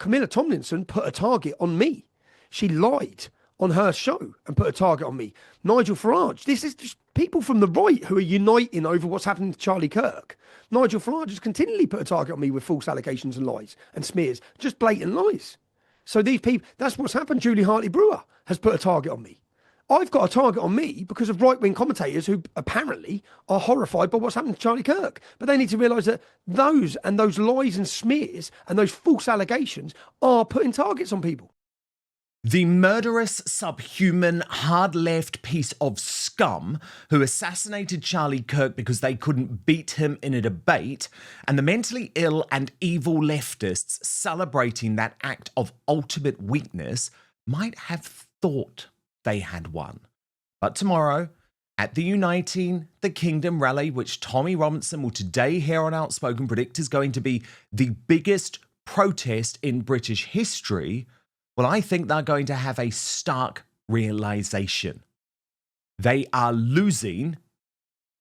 Camilla Tomlinson put a target on me. She lied on her show and put a target on me. Nigel Farage, this is just people from the right who are uniting over what's happening to Charlie Kirk. Nigel Farage has continually put a target on me with false allegations and lies and smears, just blatant lies. So these people, that's what's happened. Julie Hartley-Brewer has put a target on me. I've got a target on me because of right-wing commentators who apparently are horrified by what's happened to Charlie Kirk. But they need to realise that those lies and smears and those false allegations are putting targets on people. The murderous, subhuman, hard-left piece of scum who assassinated Charlie Kirk because they couldn't beat him in a debate, and the mentally ill and evil leftists celebrating that act of ultimate weakness might have thought they had won. But tomorrow, at the Uniting the Kingdom rally, which Tommy Robinson will today here on Outspoken predict is going to be the biggest protest in British history, well, I think they're going to have a stark realization. They are losing,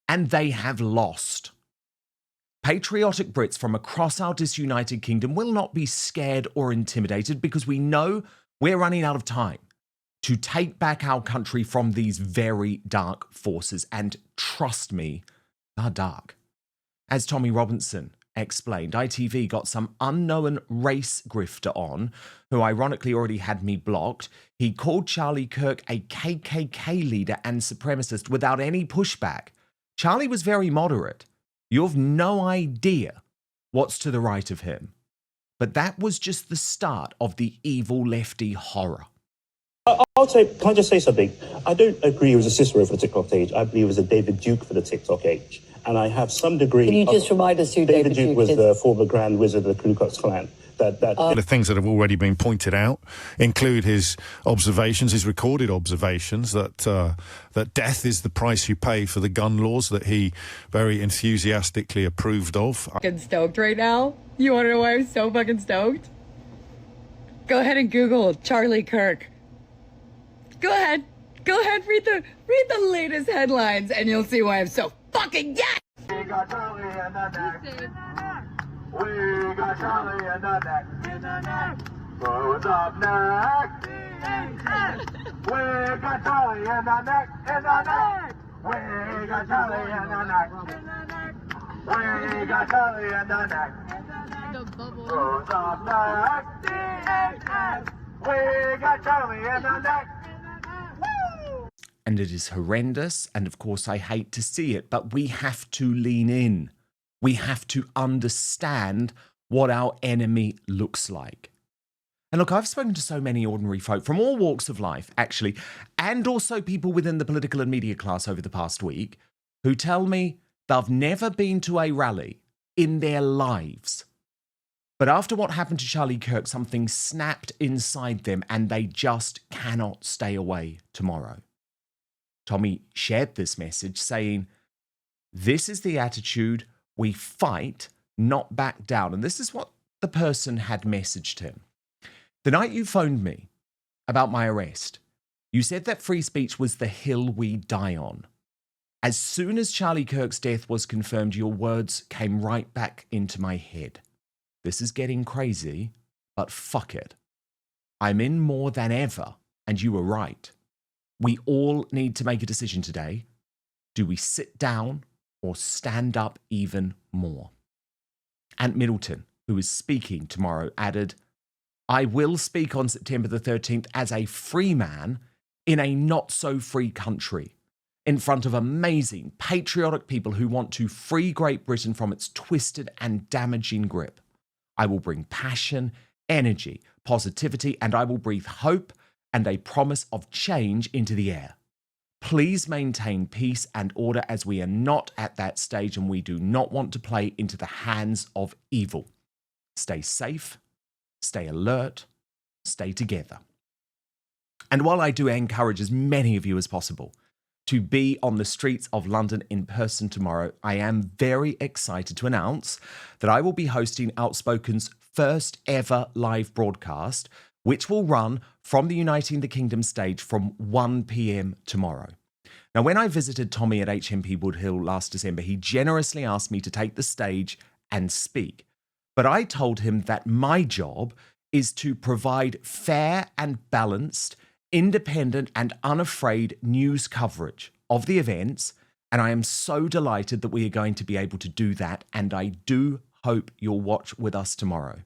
and they have lost. Patriotic Brits from across our disunited kingdom will not be scared or intimidated because we know we're running out of time to take back our country from these very dark forces. And trust me, they're dark. As Tommy Robinson explained, ITV got some unknown race grifter on, who ironically already had me blocked. He called Charlie Kirk a KKK leader and supremacist without any pushback. Charlie was very moderate. You've no idea what's to the right of him. But that was just the start of the evil lefty horror. Can I just say something? I don't agree he was a Cicero for the TikTok age. I believe he was a David Duke for the TikTok age. And I have some degree... Can you just remind us who David Duke was? is? The former Grand Wizard of the Ku Klux Klan. The things that have already been pointed out include his observations, his recorded observations, that death is the price you pay for the gun laws that he very enthusiastically approved of. Fucking stoked right now. You want to know why I'm so fucking stoked? Go ahead and Google Charlie Kirk. Go ahead, read the latest headlines, and you'll see why I'm so fucking yes. We got Charlie in the neck. We got Charlie in the neck. Who's up next? We got Charlie in the neck. We got Charlie in the neck. We got Charlie in the neck. Who's up next? We got Charlie in the neck. And it is horrendous, and of course I hate to see it, but we have to lean in. We have to understand what our enemy looks like. And look, I've spoken to so many ordinary folk from all walks of life, actually, and also people within the political and media class over the past week, who tell me they've never been to a rally in their lives. But after what happened to Charlie Kirk, something snapped inside them, and they just cannot stay away tomorrow. Tommy shared this message saying, this is the attitude, we fight, not back down. And this is what the person had messaged him. The night you phoned me about my arrest, you said that free speech was the hill we die on. As soon as Charlie Kirk's death was confirmed, your words came right back into my head. This is getting crazy, but fuck it. I'm in more than ever, and you were right. We all need to make a decision today. Do we sit down or stand up even more? Ant Middleton, who is speaking tomorrow, added, I will speak on September the 13th as a free man in a not-so-free country, in front of amazing, patriotic people who want to free Great Britain from its twisted and damaging grip. I will bring passion, energy, positivity, and I will breathe hope and a promise of change into the air. Please maintain peace and order, as we are not at that stage and we do not want to play into the hands of evil. Stay safe, stay alert, stay together. And while I do encourage as many of you as possible to be on the streets of London in person tomorrow, I am very excited to announce that I will be hosting Outspoken's first ever live broadcast, which will run from the Uniting the Kingdom stage from 1 p.m. tomorrow. Now, when I visited Tommy at HMP Woodhill last December, he generously asked me to take the stage and speak. But I told him that my job is to provide fair and balanced, independent and unafraid news coverage of the events. And I am so delighted that we are going to be able to do that. And I do hope you'll watch with us tomorrow.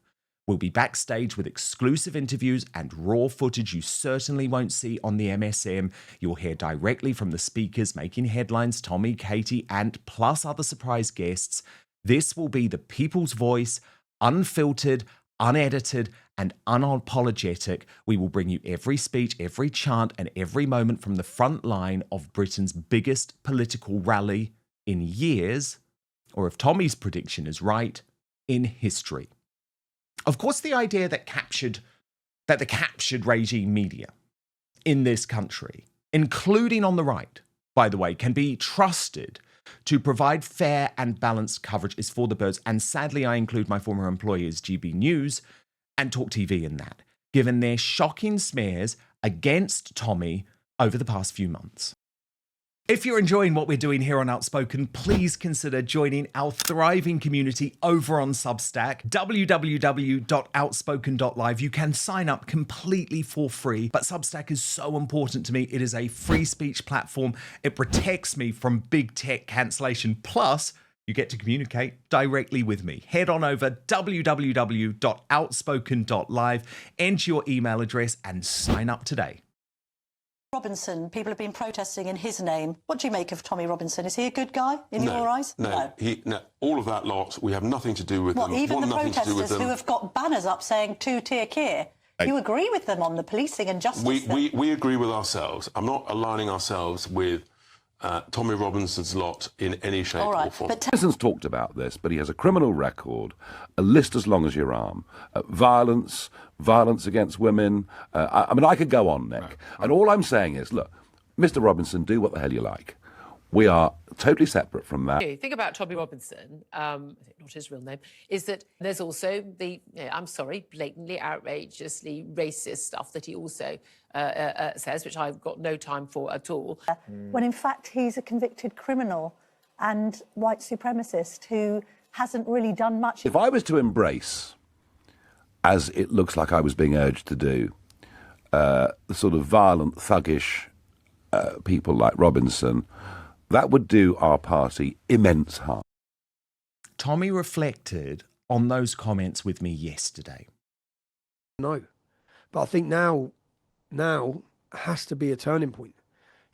We'll be backstage with exclusive interviews and raw footage you certainly won't see on the MSM. You'll hear directly from the speakers making headlines, Tommy, Katie, and plus other surprise guests. This will be the people's voice, unfiltered, unedited, and unapologetic. We will bring you every speech, every chant, and every moment from the front line of Britain's biggest political rally in years, or if Tommy's prediction is right, in history. Of course, the idea that the captured regime media in this country, including on the right, by the way, can be trusted to provide fair and balanced coverage is for the birds. And sadly, I include my former employers, GB News and Talk TV in that, given their shocking smears against Tommy over the past few months. If you're enjoying what we're doing here on Outspoken, please consider joining our thriving community over on Substack, www.outspoken.live. You can sign up completely for free, but Substack is so important to me. It is a free speech platform. It protects me from big tech cancellation. Plus, you get to communicate directly with me. Head on over www.outspoken.live, enter your email address and sign up today. Robinson, people have been protesting in his name. What do you make of Tommy Robinson? Is he a good guy in your eyes? No. All of that lot, we have nothing to do with them. Even the nothing to do with protesters who have got banners up saying two-tier Keir, you agree with them on the policing and justice? We agree with ourselves. I'm not aligning ourselves with Tommy Robinson's lot in any shape or form. Tyson's talked about this, but he has a criminal record, a list as long as your arm, violence against women. I mean, I could go on, Nick. And all I'm saying is, look, Mr. Robinson, do what the hell you like. We are totally separate from that. The thing about Tommy Robinson, not his real name, is that there's also the, blatantly, outrageously racist stuff that he also says, which I've got no time for at all. When in fact he's a convicted criminal and white supremacist who hasn't really done much. If I was to embrace, as it looks like I was being urged to do, the sort of violent, thuggish people like Robinson, that would do our party immense harm. Tommy reflected on those comments with me yesterday. No, but I think now has to be a turning point.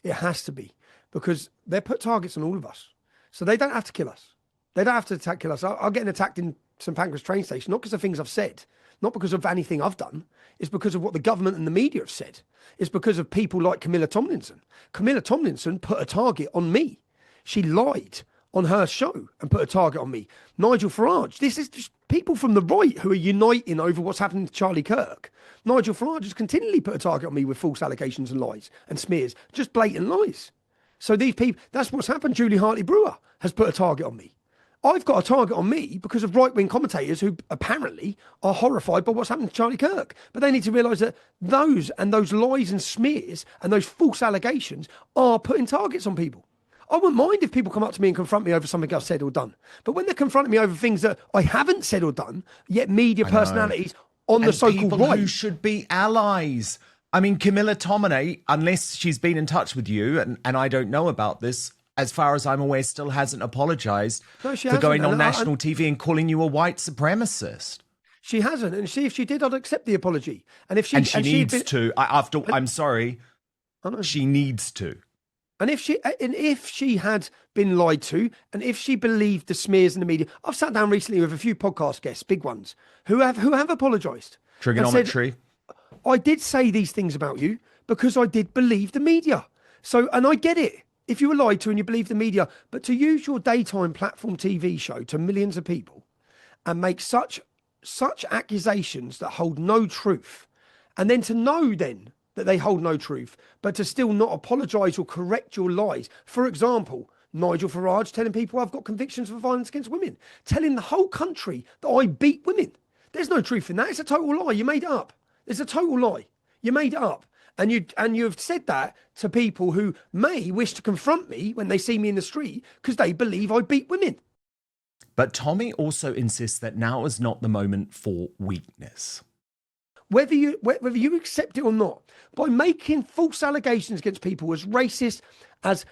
It has to be, because they put targets on all of us. So they don't have to kill us. They don't have to kill us. I'm getting attacked in St Pancras train station, not because of things I've said, not because of anything I've done. It's because of what the government and the media have said. It's because of people like Camilla Tominey. Camilla Tominey put a target on me. She lied on her show and put a target on me. Nigel Farage. This is just people from the right who are uniting over what's happening to Charlie Kirk. Nigel Farage has continually put a target on me with false allegations and lies and smears, just blatant lies. So these people, that's what's happened. Julie Hartley-Brewer has put a target on me. I've got a target on me because of right-wing commentators who apparently are horrified by what's happened to Charlie Kirk. But they need to realise that those lies and smears and those false allegations are putting targets on people. I wouldn't mind if people come up to me and confront me over something I've said or done. But when they're confronting me over things that I haven't said or done, yet media personalities on the so-called people right... who should be allies. I mean, Camilla Tominey, unless she's been in touch with you, and I don't know about this, as far as I'm aware, still hasn't apologised for going on national TV and calling you a white supremacist. She hasn't, and if she did, I'd accept the apology. And if she needs to, I'm sorry, she needs to. And if she had been lied to, and if she believed the smears in the media, I've sat down recently with a few podcast guests, big ones, who have apologised. Trigonometry. I did say these things about you because I did believe the media. So, and I get it. If you were lied to and you believe the media, but to use your daytime platform TV show to millions of people and make such accusations that hold no truth, and then to know then that they hold no truth, but to still not apologise or correct your lies. For example, Nigel Farage telling people I've got convictions for violence against women, telling the whole country that I beat women. There's no truth in that. It's a total lie. You made it up. It's a total lie. You made it up. And you've said that to people who may wish to confront me when they see me in the street because they believe I beat women. But Tommy also insists that now is not the moment for weakness. whether you accept it or not, by making false allegations against people as racist, as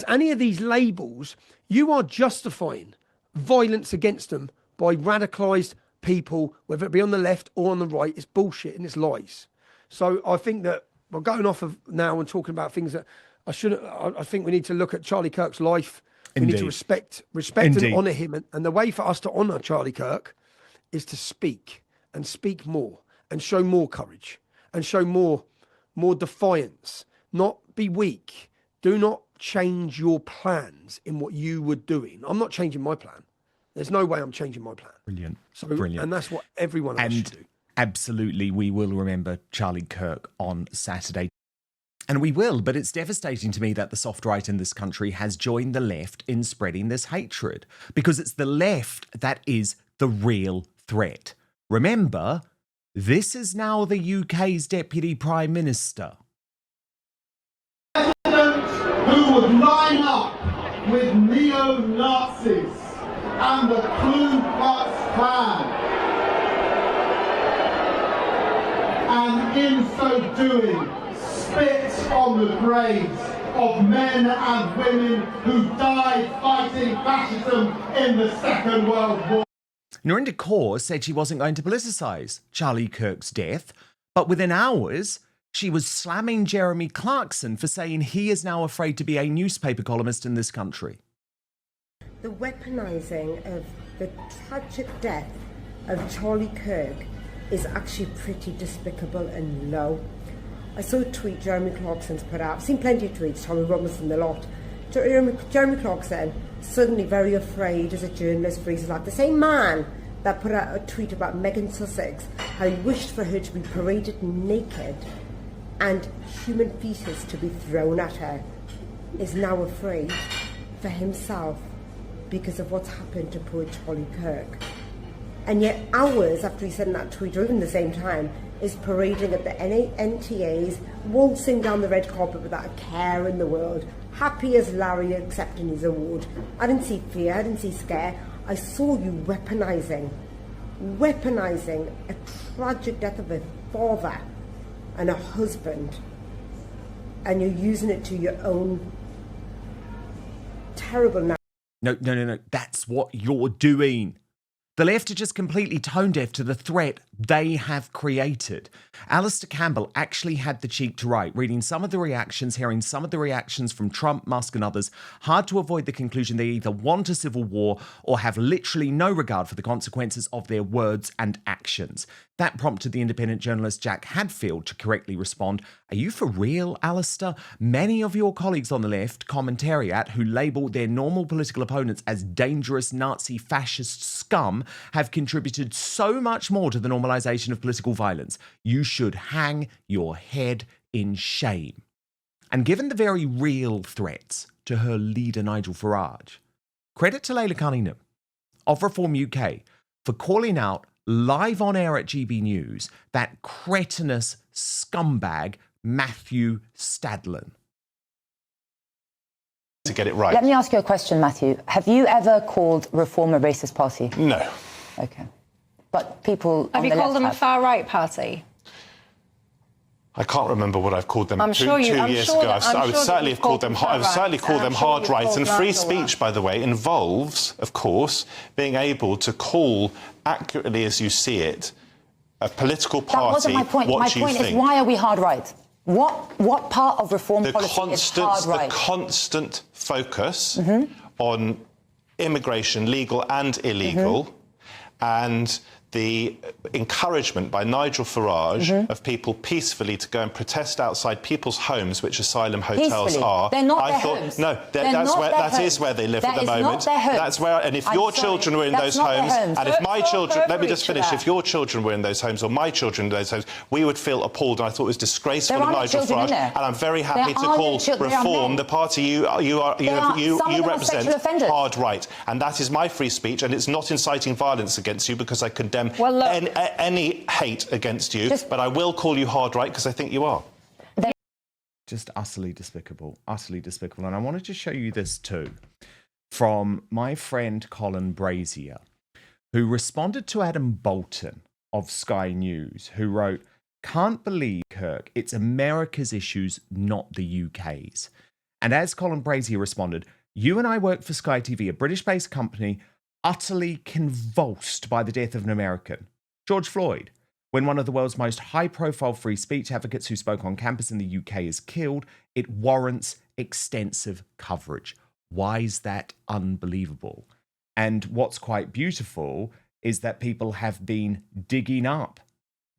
any of these labels, you are justifying violence against them by radicalised people, whether it be on the left or on the right. It's bullshit and it's lies. So I think that we're going off of now and talking about things that I shouldn't. I think we need to look at Charlie Kirk's life. We need to respect and honour him. And the way for us to honour Charlie Kirk is to speak and speak more and show more courage and show more defiance. Not be weak. Do not change your plans in what you were doing. I'm not changing my plan. There's no way I'm changing my plan. Brilliant. So, Brilliant. And that's what everyone else should do. Absolutely, we will remember Charlie Kirk on Saturday. And we will, but it's devastating to me that the soft right in this country has joined the left in spreading this hatred, because it's the left that is the real threat. Remember, this is now the UK's Deputy Prime Minister. Who would line up with neo-Nazis and the Ku Klux Klan, and in so doing spit on the graves of men and women who died fighting fascism in the Second World War. Narinder Kaur said she wasn't going to politicise Charlie Kirk's death, but within hours, she was slamming Jeremy Clarkson for saying he is now afraid to be a newspaper columnist in this country. The weaponising of the tragic death of Charlie Kirk is actually pretty despicable and low. I saw a tweet Jeremy Clarkson's put out. I've seen plenty of tweets, Tommy Robinson, the lot. Jeremy Clarkson, suddenly very afraid as a journalist for his life. The same man that put out a tweet about Megan Sussex, how he wished for her to be paraded naked and human feces to be thrown at her, is now afraid for himself because of what's happened to poor Charlie Kirk. And yet hours after he sent that tweet, or even the same time, is parading at the NTAs, waltzing down the red carpet without a care in the world, happy as Larry accepting his award. I didn't see fear, I didn't see scare. I saw you weaponising a tragic death of a father and a husband, and you're using it to your own terrible... No. That's what you're doing. The left are just completely tone deaf to the threat they have created. Alistair Campbell actually had the cheek to write, reading some of the reactions, hearing some of the reactions from Trump, Musk and others, hard to avoid the conclusion they either want a civil war or have literally no regard for the consequences of their words and actions. That prompted the independent journalist Jack Hadfield to correctly respond, "Are you for real, Alistair? Many of your colleagues on the left commentariat who label their normal political opponents as dangerous Nazi fascist scum have contributed so much more to the normalisation of political violence. You should hang your head in shame." And given the very real threats to her leader Nigel Farage, credit to Leila Cunningham of Reform UK for calling out live on air at GB News that cretinous scumbag Matthew Stadlen. To get it right. Let me ask you a question, Matthew. Have you ever called Reform a racist party? No. Okay. But people Have you called them a far-right party? I can't remember what I've called them I'm two sure years ago. I would certainly have called them hard right. And free speech, by the way, involves, of course, being able to call accurately as you see it a political party. That wasn't my point. My point is, why are we hard right? What part of reform policy is hard right? The constant focus on immigration, legal and illegal, and the encouragement by Nigel Farage of people peacefully to go and protest outside people's homes, which asylum hotels are. They're not their homes. No, that is where they live at the moment. That's where, and if your children were in those homes, and if my children, let me just finish, if your children were in those homes, or my children in those homes, we would feel appalled. And I thought it was disgraceful of Nigel Farage, and I'm very happy to call Reform, the party you represent, hard right. And that is my free speech, and it's not inciting violence against you, because I condemn any hate against you, but I will call you hard right because I think you are. Just utterly despicable, utterly despicable. And I wanted to show you this too, from my friend Colin Brazier, who responded to Adam Bolton of Sky News, who wrote, Can't believe, Kirk, it's America's issues, not the UK's. And as Colin Brazier responded, you and I work for Sky TV, a British-based company utterly convulsed by the death of an American, George Floyd. When one of the world's most high-profile free speech advocates who spoke on campus in the UK is killed, it warrants extensive coverage. Why is that unbelievable? And what's quite beautiful is that people have been digging up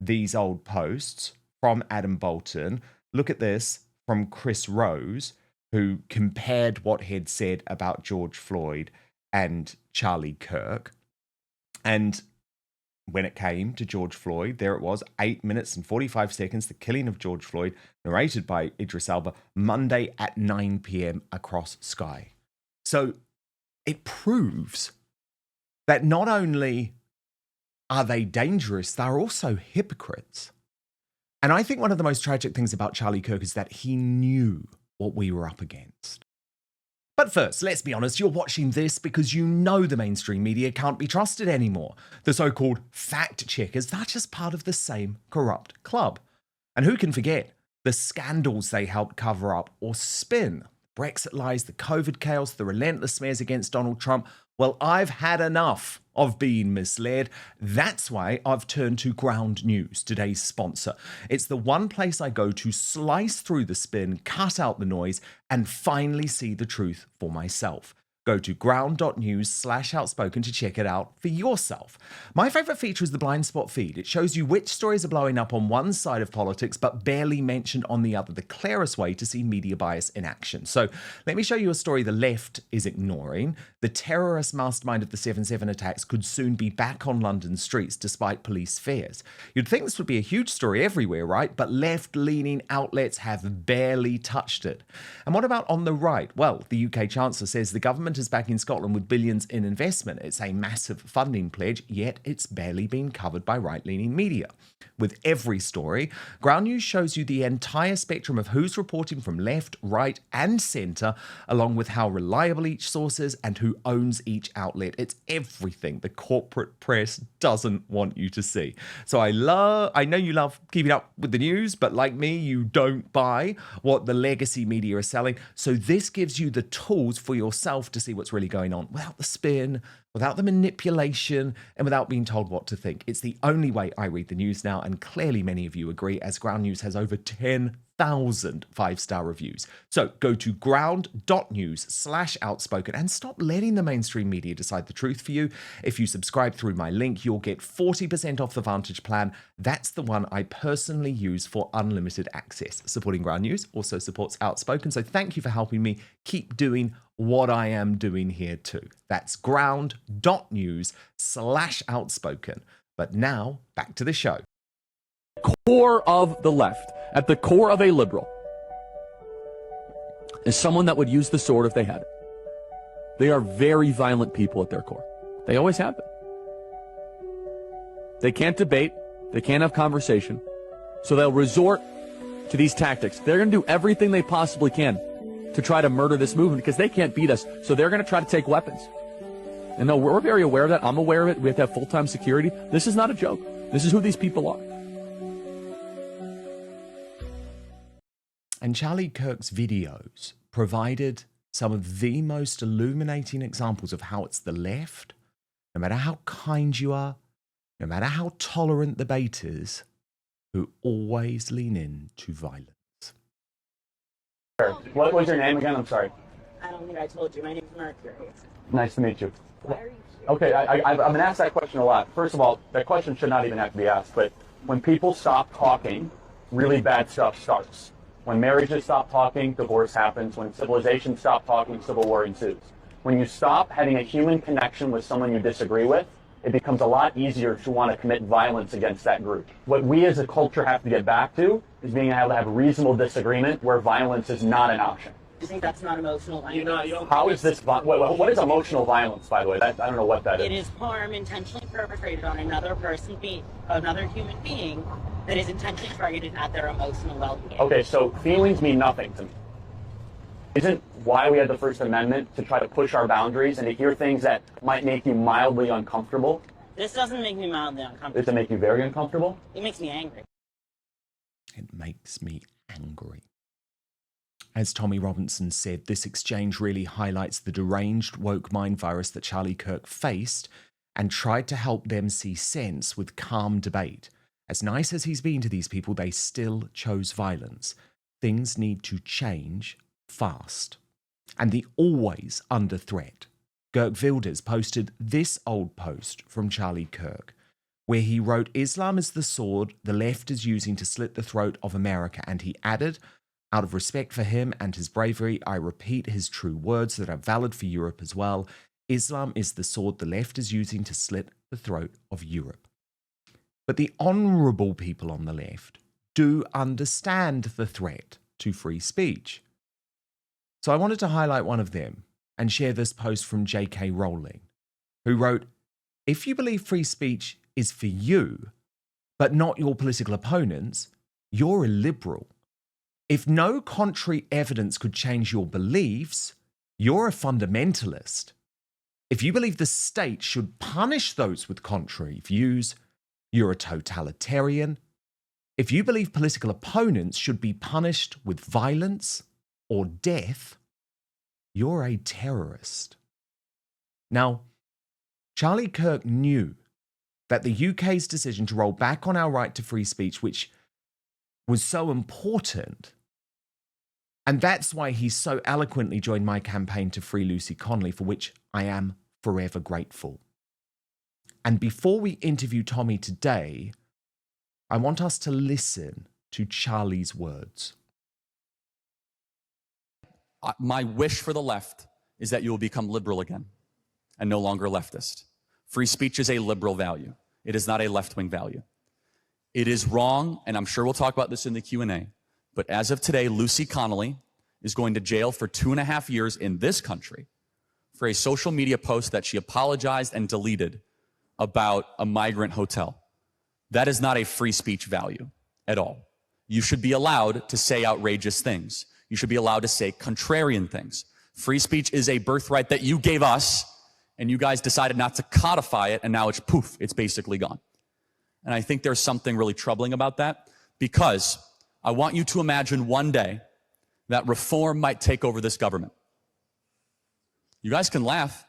these old posts from Adam Bolton. Look at this from Chris Rose, who compared what he had said about George Floyd and Charlie Kirk. And when it came to George Floyd, there it was, 8 minutes and 45 seconds, the killing of George Floyd, narrated by Idris Elba, Monday at 9 p.m. across Sky. So it proves that not only are they dangerous, they're also hypocrites. And I think one of the most tragic things about Charlie Kirk is that he knew what we were up against. But first, let's be honest, you're watching this because you know the mainstream media can't be trusted anymore. The so-called fact-checkers, they're just part of the same corrupt club. And who can forget the scandals they helped cover up or spin? Brexit lies, the COVID chaos, the relentless smears against Donald Trump. Well, I've had enough of being misled. That's why I've turned to Ground News, today's sponsor. It's the one place I go to slice through the spin, cut out the noise, and finally see the truth for myself. Go to ground.news/outspoken to check it out for yourself. My favorite feature is the blind spot feed. It shows you which stories are blowing up on one side of politics but barely mentioned on the other, the clearest way to see media bias in action. So let me show you a story the left is ignoring. The terrorist mastermind of the 7/7 attacks could soon be back on London streets despite police fears. You'd think this would be a huge story everywhere, right? But left-leaning outlets have barely touched it. And what about on the right? Well, the UK Chancellor says the government is back in Scotland with billions in investment. It's a massive funding pledge, yet it's barely been covered by right-leaning media. With every story, Ground News shows you the entire spectrum of who's reporting from left, right, and centre, along with how reliable each source is and who owns each outlet. It's everything the corporate press doesn't want you to see. So I know you love keeping up with the news, but like me, you don't buy what the legacy media are selling. So this gives you the tools for yourself to see what's really going on without the spin, without the manipulation, and without being told what to think. It's the only way I read the news now, and clearly many of you agree, as Ground News has over 10,000 five-star reviews. So go to ground.news/outspoken and stop letting the mainstream media decide the truth for you. If you subscribe through my link, you'll get 40% off the Vantage plan. That's the one I personally use for unlimited access. Supporting Ground News also supports Outspoken, so thank you for helping me keep doing what I am doing here too. That's ground.news/outspoken. But now, back to the show. Core of the left, at the core of a liberal, is someone that would use the sword if they had it. They are very violent people at their core. They always have been. They can't debate. They can't have conversation. So they'll resort to these tactics. They're going to do everything they possibly can to try to murder this movement because they can't beat us. So they're going to try to take weapons. And no, we're very aware of that. I'm aware of it. We have to have full-time security. This is not a joke. This is who these people are. And Charlie Kirk's videos provided some of the most illuminating examples of how it's the left, no matter how kind you are, no matter how tolerant the bait is, who always lean into violence. What was your name again? I'm sorry. I don't think I told you. My name's Mercury. Nice to meet you. Why are you here? Okay, I've been asked that question a lot. First of all, that question should not even have to be asked, but when people stop talking, really bad stuff starts. When marriages stop talking, divorce happens. When civilizations stop talking, civil war ensues. When you stop having a human connection with someone you disagree with, it becomes a lot easier to want to commit violence against that group. What we as a culture have to get back to is being able to have reasonable disagreement where violence is not an option. You think that's not emotional violence? How is this? What is emotional violence, by the way? I don't know what that is. It is harm intentionally perpetrated on another another human being that is intentionally targeted at their emotional well-being. Okay, so feelings mean nothing to me. Isn't why we had the First Amendment to try to push our boundaries and to hear things that might make you mildly uncomfortable? This doesn't make me mildly uncomfortable. Does it make you very uncomfortable? It makes me angry. It makes me angry. As Tommy Robinson said, this exchange really highlights the deranged woke mind virus that Charlie Kirk faced and tried to help them see sense with calm debate. As nice as he's been to these people, they still chose violence. Things need to change fast. And the always under threat, Geert Wilders posted this old post from Charlie Kirk, where he wrote, "Islam is the sword the left is using to slit the throat of America." And he added, "Out of respect for him and his bravery, I repeat his true words that are valid for Europe as well. Islam is the sword the left is using to slit the throat of Europe." But the honourable people on the left do understand the threat to free speech. So I wanted to highlight one of them and share this post from J.K. Rowling, who wrote, "If you believe free speech is for you, but not your political opponents, you're a liberal. If no contrary evidence could change your beliefs, you're a fundamentalist. If you believe the state should punish those with contrary views, you're a totalitarian. If you believe political opponents should be punished with violence or death, you're a terrorist." Now, Charlie Kirk knew that the UK's decision to roll back on our right to free speech, which was so important, and that's why he so eloquently joined my campaign to free Lucy Connolly, for which I am forever grateful. And before we interview Tommy today, I want us to listen to Charlie's words. My wish for the left is that you will become liberal again and no longer leftist. Free speech is a liberal value. It is not a left-wing value. It is wrong, and I'm sure we'll talk about this in the Q&A, but as of today, Lucy Connolly is going to jail for 2.5 years in this country for a social media post that she apologized and deleted about a migrant hotel. That is not a free speech value at all. You should be allowed to say outrageous things. You should be allowed to say contrarian things. Free speech is a birthright that you gave us, and you guys decided not to codify it, and now it's poof, it's basically gone. And I think there's something really troubling about that, because I want you to imagine one day that reform might take over this government. You guys can laugh,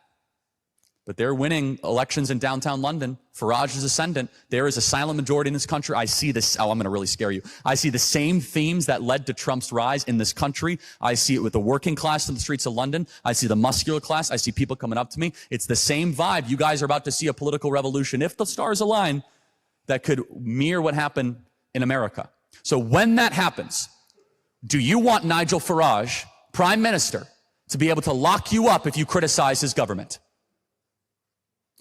but they're winning elections in downtown London. Farage is ascendant. There is a silent majority in this country. I see this. Oh, I'm going to really scare you. I see the same themes that led to Trump's rise in this country. I see it with the working class in the streets of London. I see the muscular class. I see people coming up to me. It's the same vibe. You guys are about to see a political revolution, if the stars align, that could mirror what happened in America. So when that happens, do you want Nigel Farage, Prime Minister, to be able to lock you up if you criticize his government?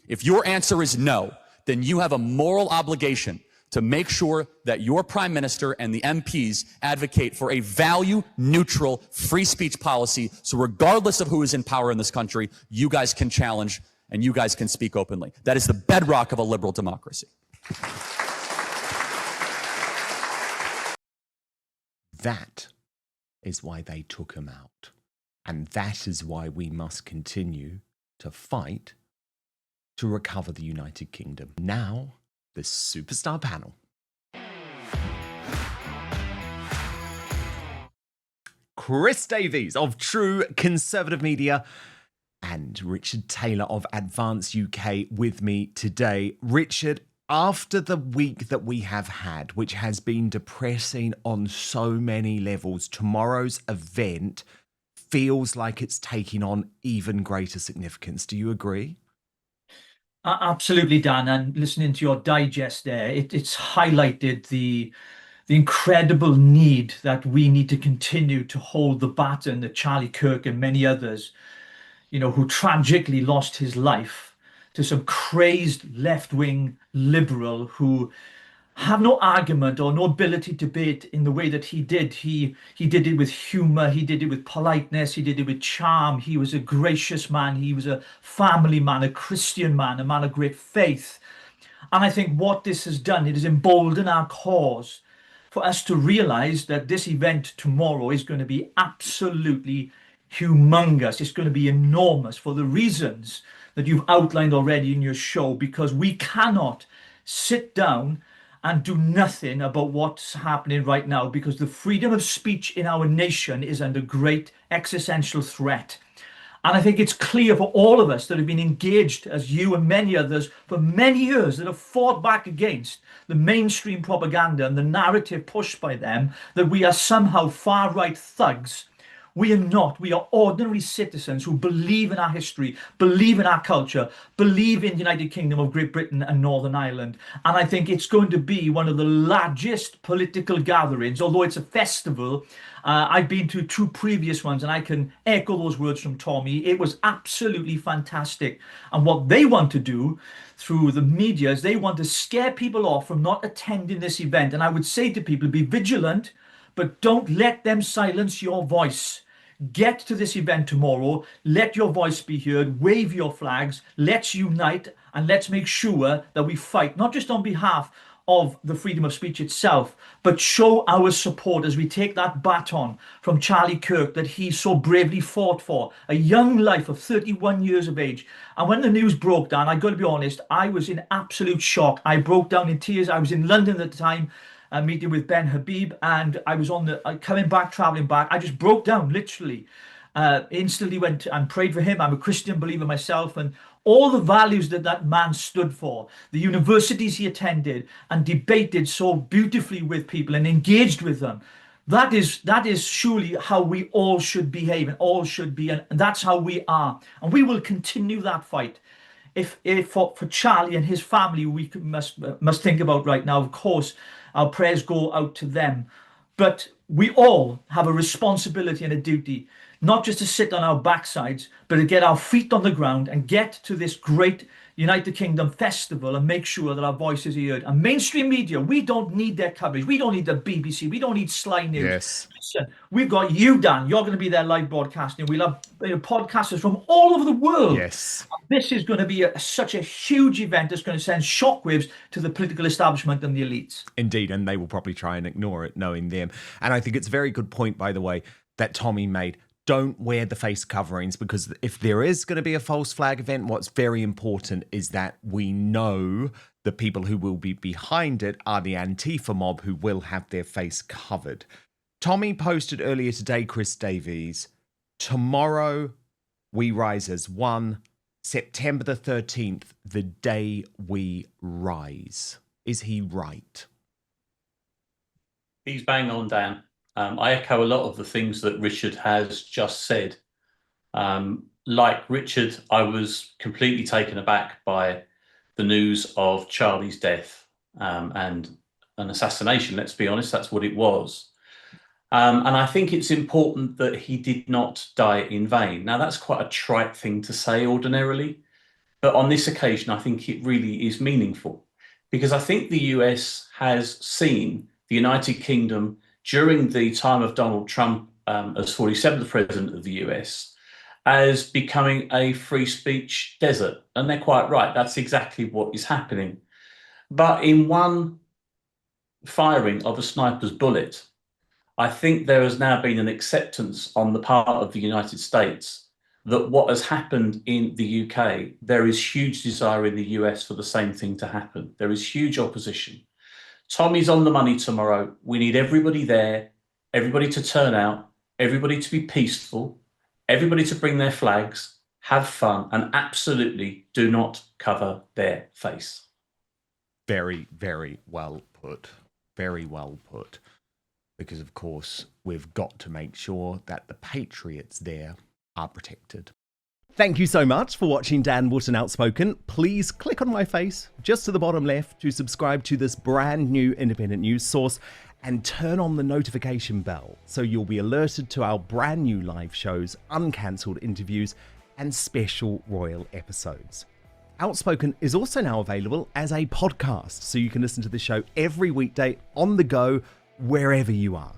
If your answer is no, then you have a moral obligation to make sure that your Prime Minister and the MPs advocate for a value-neutral free speech policy, so regardless of who is in power in this country, you guys can challenge and you guys can speak openly. That is the bedrock of a liberal democracy. That is why they took him out. And that is why we must continue to fight to recover the United Kingdom. Now, the superstar panel. Chris Davies of True Conservative Media and Richard Taylor of Advance UK with me today. Richard, after the week that we have had, which has been depressing on so many levels, tomorrow's event feels like it's taking on even greater significance. Do you agree? Absolutely, Dan. And listening to your digest there, it's highlighted the incredible need that we need to continue to hold the baton that Charlie Kirk and many others, who tragically lost his life to some crazed left-wing liberal who have no argument or no ability to debate in the way that he did. He did it with humor, he did it with politeness, he did it with charm. He was a gracious man, he was a family man, a Christian man, a man of great faith. And I think what this has done, it has emboldened our cause for us to realize that this event tomorrow is going to be absolutely humongous. It's going to be enormous for the reasons that you've outlined already in your show, because we cannot sit down and do nothing about what's happening right now, because the freedom of speech in our nation is under great existential threat. And I think it's clear for all of us that have been engaged, as you and many others, for many years, that have fought back against the mainstream propaganda and the narrative pushed by them, that we are somehow far-right thugs. We are not. We are ordinary citizens who believe in our history, believe in our culture, believe in the United Kingdom of Great Britain and Northern Ireland. And I think it's going to be one of the largest political gatherings, although it's a festival. I've been to 2 previous ones, and I can echo those words from Tommy. It was absolutely fantastic. And what they want to do through the media is they want to scare people off from not attending this event. And I would say to people, be vigilant, but don't let them silence your voice. Get to this event tomorrow, let your voice be heard, wave your flags, let's unite, and let's make sure that we fight, not just on behalf of the freedom of speech itself, but show our support as we take that baton from Charlie Kirk that he so bravely fought for, a young life of 31 years of age. And when the news broke down, I got to be honest, I was in absolute shock. I broke down in tears. I was in London at the time, meeting with Ben Habib, and I was on the traveling back. I just broke down, literally. Instantly went and prayed for him. I'm a Christian believer myself, and all the values that that man stood for, the universities he attended and debated so beautifully with people and engaged with them, that is surely how we all should behave and all should be, and that's how we are. And we will continue that fight. If for Charlie and his family, we must think about right now, of course, our prayers go out to them. But we all have a responsibility and a duty, not just to sit on our backsides, but to get our feet on the ground and get to this great United Kingdom festival and make sure that our voices are heard. And mainstream media, we don't need their coverage. We don't need the BBC. We don't need Sly News. Yes. Listen, we've got you, Dan. You're going to be there live broadcasting. We'll have podcasters from all over the world. Yes. This is going to be such a huge event that's going to send shockwaves to the political establishment and the elites. Indeed, and they will probably try and ignore it, knowing them. And I think it's a very good point, by the way, that Tommy made. Don't wear the face coverings, because if there is going to be a false flag event, what's very important is that we know the people who will be behind it are the Antifa mob, who will have their face covered. Tommy posted earlier today, Chris Davies, tomorrow we rise as one, September the 13th, the day we rise. Is he right? He's bang on, Dan. I echo a lot of the things that Richard has just said. Like Richard, I was completely taken aback by the news of Charlie's death and an assassination. Let's be honest, that's what it was. And I think it's important that he did not die in vain. Now, that's quite a trite thing to say ordinarily, but on this occasion, I think it really is meaningful, because I think the US has seen the United Kingdom during the time of Donald Trump as 47th president of the US as becoming a free speech desert. And they're quite right. That's exactly what is happening. But in one firing of a sniper's bullet, I think there has now been an acceptance on the part of the United States that what has happened in the UK, there is huge desire in the US for the same thing to happen. There is huge opposition. Tommy's on the money tomorrow. We need everybody there, everybody to turn out, everybody to be peaceful, everybody to bring their flags, have fun, and absolutely do not cover their face. Very, very well put. Very well put. Because, of course, we've got to make sure that the patriots there are protected. Thank you so much for watching Dan Wootton Outspoken. Please click on my face just to the bottom left to subscribe to this brand new independent news source and turn on the notification bell so you'll be alerted to our brand new live shows, uncancelled interviews, and special royal episodes. Outspoken is also now available as a podcast, so you can listen to the show every weekday on the go, wherever you are.